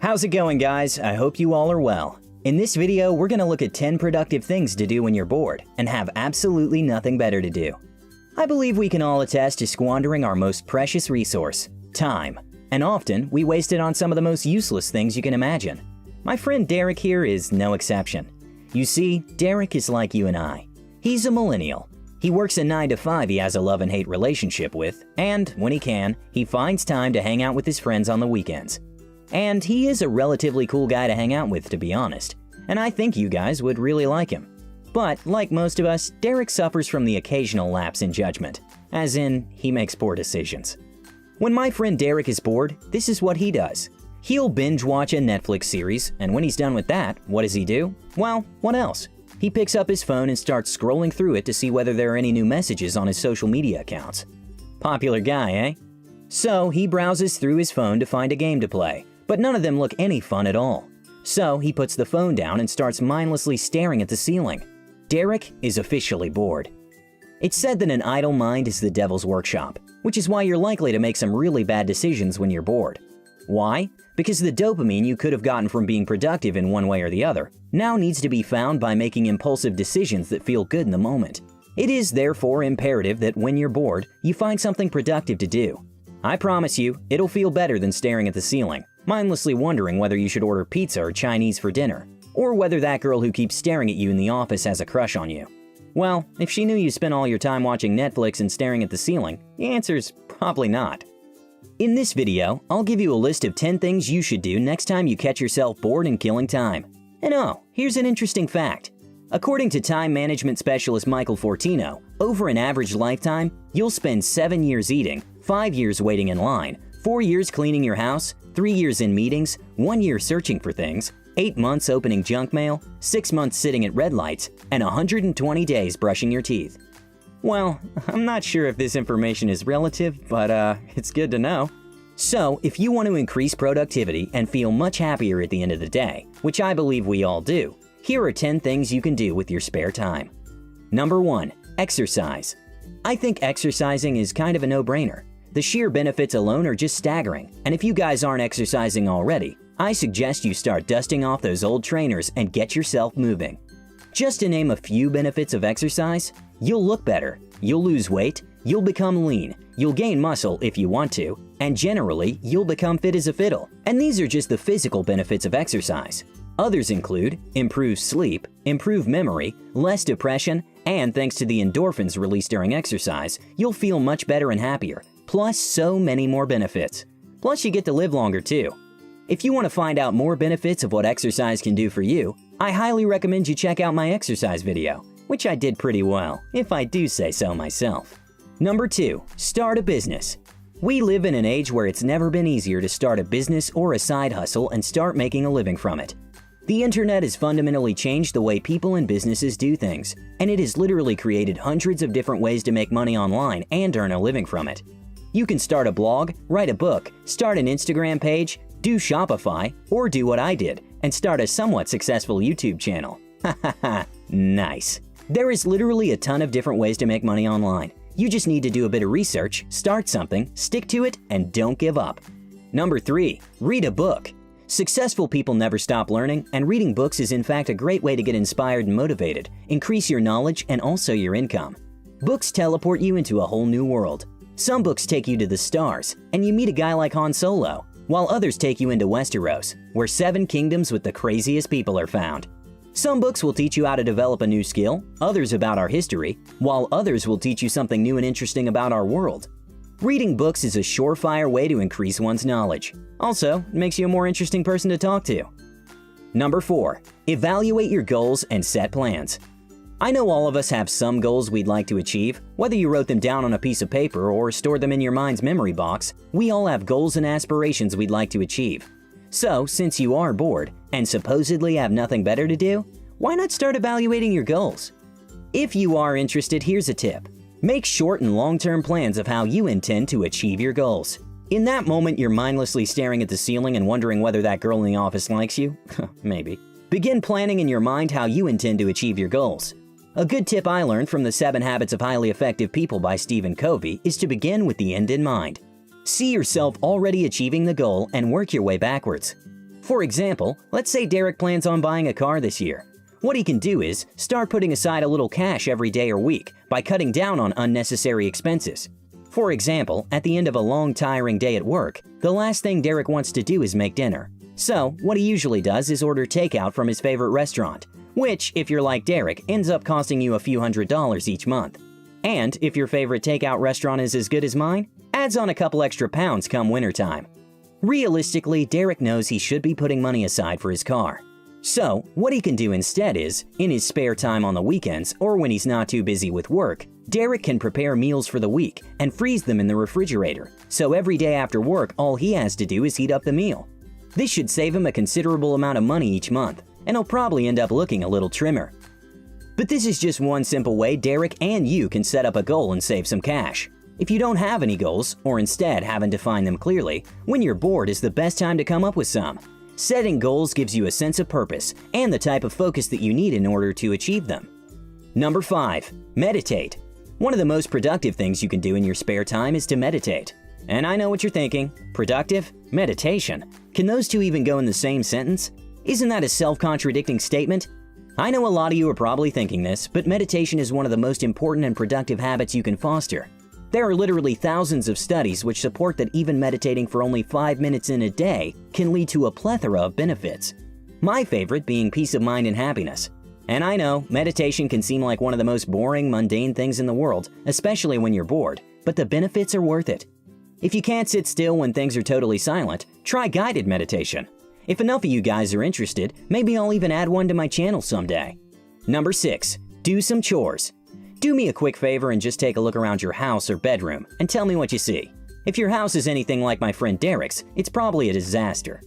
How's it going, guys? I hope you all are well. In this video, we're going to look at 10 productive things to do when you're bored and have absolutely nothing better to do. I believe we can all attest to squandering our most precious resource, time, and often we waste it on some of the most useless things you can imagine. My friend Derek here is no exception. You see, Derek is like you and I. He's a millennial. He works a 9-to-5 he has a love and hate relationship with, and when he can, he finds time to hang out with his friends on the weekends. And he is a relatively cool guy to hang out with, to be honest, and I think you guys would really like him. But like most of us, Derek suffers from the occasional lapse in judgment, as in, he makes poor decisions. When my friend Derek is bored, this is what he does. He'll binge watch a Netflix series, and when he's done with that, what does he do? Well, what else? He picks up his phone and starts scrolling through it to see whether there are any new messages on his social media accounts. Popular guy, eh? So he browses through his phone to find a game to play, but none of them look any fun at all. So he puts the phone down and starts mindlessly staring at the ceiling. Derek is officially bored. It's said that an idle mind is the devil's workshop, which is why you're likely to make some really bad decisions when you're bored. Why? Because the dopamine you could have gotten from being productive in one way or the other now needs to be found by making impulsive decisions that feel good in the moment. It is therefore imperative that when you're bored, you find something productive to do. I promise you, it'll feel better than staring at the ceiling, mindlessly wondering whether you should order pizza or Chinese for dinner, or whether that girl who keeps staring at you in the office has a crush on you. Well, if she knew you spent all your time watching Netflix and staring at the ceiling, the answer's probably not. In this video, I'll give you a list of 10 things you should do next time you catch yourself bored and killing time. And oh, here's an interesting fact. According to time management specialist Michael Fortino, over an average lifetime, you'll spend 7 years eating, 5 years waiting in line, 4 years cleaning your house, 3 years in meetings, 1 year searching for things, 8 months opening junk mail, 6 months sitting at red lights, and 120 days brushing your teeth. Well, I'm not sure if this information is relative, but it's good to know. So, if you want to increase productivity and feel much happier at the end of the day, which I believe we all do, here are 10 things you can do with your spare time. Number 1. Exercise. I think exercising is kind of a no-brainer. The sheer benefits alone are just staggering, and if you guys aren't exercising already, I suggest you start dusting off those old trainers and get yourself moving. Just to name a few benefits of exercise, you'll look better, you'll lose weight, you'll become lean, you'll gain muscle if you want to, and generally, you'll become fit as a fiddle. And these are just the physical benefits of exercise. Others include improved sleep, improved memory, less depression, and thanks to the endorphins released during exercise, you'll feel much better and happier, plus so many more benefits. Plus you get to live longer too. If you want to find out more benefits of what exercise can do for you, I highly recommend you check out my exercise video, which I did pretty well, if I do say so myself. Number 2. Start a business. We live in an age where it's never been easier to start a business or a side hustle and start making a living from it. The internet has fundamentally changed the way people and businesses do things, and it has literally created hundreds of different ways to make money online and earn a living from it. You can start a blog, write a book, start an Instagram page, do Shopify, or do what I did and start a somewhat successful YouTube channel. Hahaha, nice. There is literally a ton of different ways to make money online. You just need to do a bit of research, start something, stick to it, and don't give up. Number 3. Read a book. Successful people never stop learning, and reading books is in fact a great way to get inspired and motivated, increase your knowledge, and also your income. Books teleport you into a whole new world. Some books take you to the stars, and you meet a guy like Han Solo, while others take you into Westeros, where 7 kingdoms with the craziest people are found. Some books will teach you how to develop a new skill, others about our history, while others will teach you something new and interesting about our world. Reading books is a surefire way to increase one's knowledge. Also, it makes you a more interesting person to talk to. Number 4. Evaluate your goals and set plans. I know all of us have some goals we'd like to achieve. Whether you wrote them down on a piece of paper or stored them in your mind's memory box, we all have goals and aspirations we'd like to achieve. So, since you are bored and supposedly have nothing better to do, why not start evaluating your goals? If you are interested, here's a tip. Make short and long-term plans of how you intend to achieve your goals. In that moment, you're mindlessly staring at the ceiling and wondering whether that girl in the office likes you? Maybe. Begin planning in your mind how you intend to achieve your goals. A good tip I learned from the 7 Habits of Highly Effective People by Stephen Covey is to begin with the end in mind. See yourself already achieving the goal and work your way backwards. For example, let's say Derek plans on buying a car this year. What he can do is start putting aside a little cash every day or week by cutting down on unnecessary expenses. For example, at the end of a long, tiring day at work, the last thing Derek wants to do is make dinner. So, what he usually does is order takeout from his favorite restaurant, which, if you're like Derek, ends up costing you a few $100s each month. And if your favorite takeout restaurant is as good as mine, adds on a couple extra pounds come wintertime. Realistically, Derek knows he should be putting money aside for his car. So, what he can do instead is, in his spare time on the weekends or when he's not too busy with work, Derek can prepare meals for the week and freeze them in the refrigerator, so every day after work all he has to do is heat up the meal. This should save him a considerable amount of money each month, and he'll probably end up looking a little trimmer. But this is just one simple way Derek and you can set up a goal and save some cash. If you don't have any goals, or instead haven't defined them clearly, when you're bored is the best time to come up with some. Setting goals gives you a sense of purpose and the type of focus that you need in order to achieve them. Number 5. Meditate. One of the most productive things you can do in your spare time is to meditate. And I know what you're thinking. Productive? Meditation? Can those two even go in the same sentence? Isn't that a self-contradicting statement? I know a lot of you are probably thinking this, but meditation is one of the most important and productive habits you can foster. There are literally thousands of studies which support that even meditating for only 5 minutes in a day can lead to a plethora of benefits. My favorite being peace of mind and happiness. And I know, meditation can seem like one of the most boring, mundane things in the world, especially when you're bored, but the benefits are worth it. If you can't sit still when things are totally silent, try guided meditation. If enough of you guys are interested, maybe I'll even add one to my channel someday. Number 6. Do some chores. Do me a quick favor and just take a look around your house or bedroom and tell me what you see. If your house is anything like my friend Derek's, it's probably a disaster.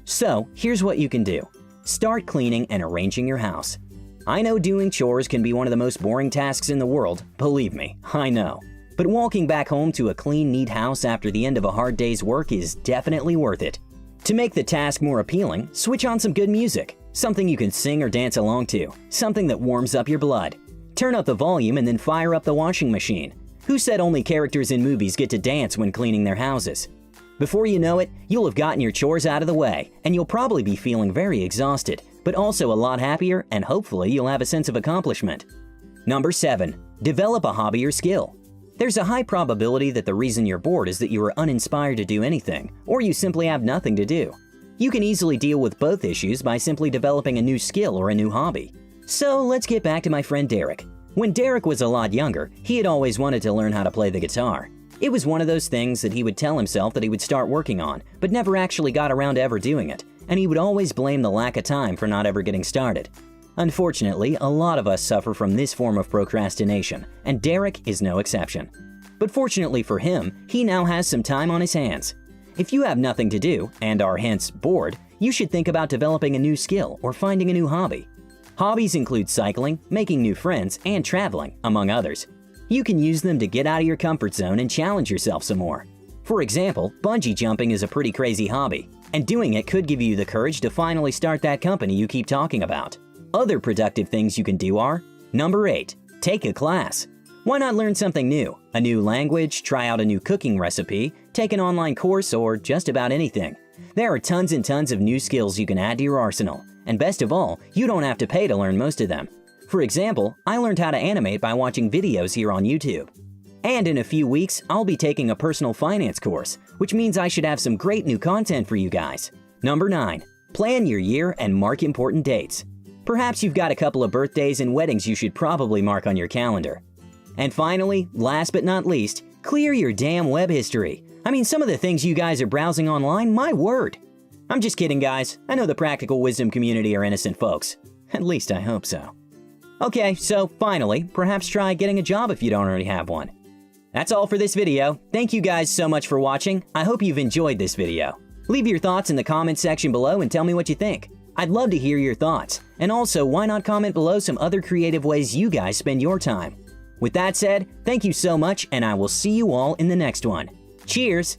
So, here's what you can do. Start cleaning and arranging your house. I know doing chores can be one of the most boring tasks in the world, believe me, I know. But walking back home to a clean, neat house after the end of a hard day's work is definitely worth it. To make the task more appealing, switch on some good music, something you can sing or dance along to, something that warms up your blood. Turn up the volume and then fire up the washing machine. Who said only characters in movies get to dance when cleaning their houses? Before you know it, you'll have gotten your chores out of the way, and you'll probably be feeling very exhausted, but also a lot happier, and hopefully you'll have a sense of accomplishment. Number 7. Develop a hobby or skill. There's a high probability that the reason you're bored is that you are uninspired to do anything, or you simply have nothing to do. You can easily deal with both issues by simply developing a new skill or a new hobby. So let's get back to my friend Derek. When Derek was a lot younger, he had always wanted to learn how to play the guitar. It was one of those things that he would tell himself that he would start working on, but never actually got around to ever doing it, and he would always blame the lack of time for not ever getting started. Unfortunately, a lot of us suffer from this form of procrastination, and Derek is no exception. But fortunately for him, he now has some time on his hands. If you have nothing to do, and are hence bored, you should think about developing a new skill or finding a new hobby. Hobbies include cycling, making new friends, and traveling, among others. You can use them to get out of your comfort zone and challenge yourself some more. For example, bungee jumping is a pretty crazy hobby, and doing it could give you the courage to finally start that company you keep talking about. Other productive things you can do are: Number 8. Take a class. Why not learn something new? A new language, try out a new cooking recipe, take an online course, or just about anything. There are tons and tons of new skills you can add to your arsenal. And best of all, you don't have to pay to learn most of them. For example, I learned how to animate by watching videos here on YouTube. And in a few weeks, I'll be taking a personal finance course, which means I should have some great new content for you guys. Number 9. Plan your year and mark important dates. Perhaps you've got a couple of birthdays and weddings you should probably mark on your calendar. And finally, last but not least, clear your damn web history. I mean, some of the things you guys are browsing online, my word. I'm just kidding, guys. I know the practical wisdom community are innocent folks. At least I hope so. Okay, so finally, perhaps try getting a job if you don't already have one. That's all for this video. Thank you guys so much for watching. I hope you've enjoyed this video. Leave your thoughts in the comments section below and tell me what you think. I'd love to hear your thoughts. And also, why not comment below some other creative ways you guys spend your time? With that said, thank you so much, and I will see you all in the next one. Cheers!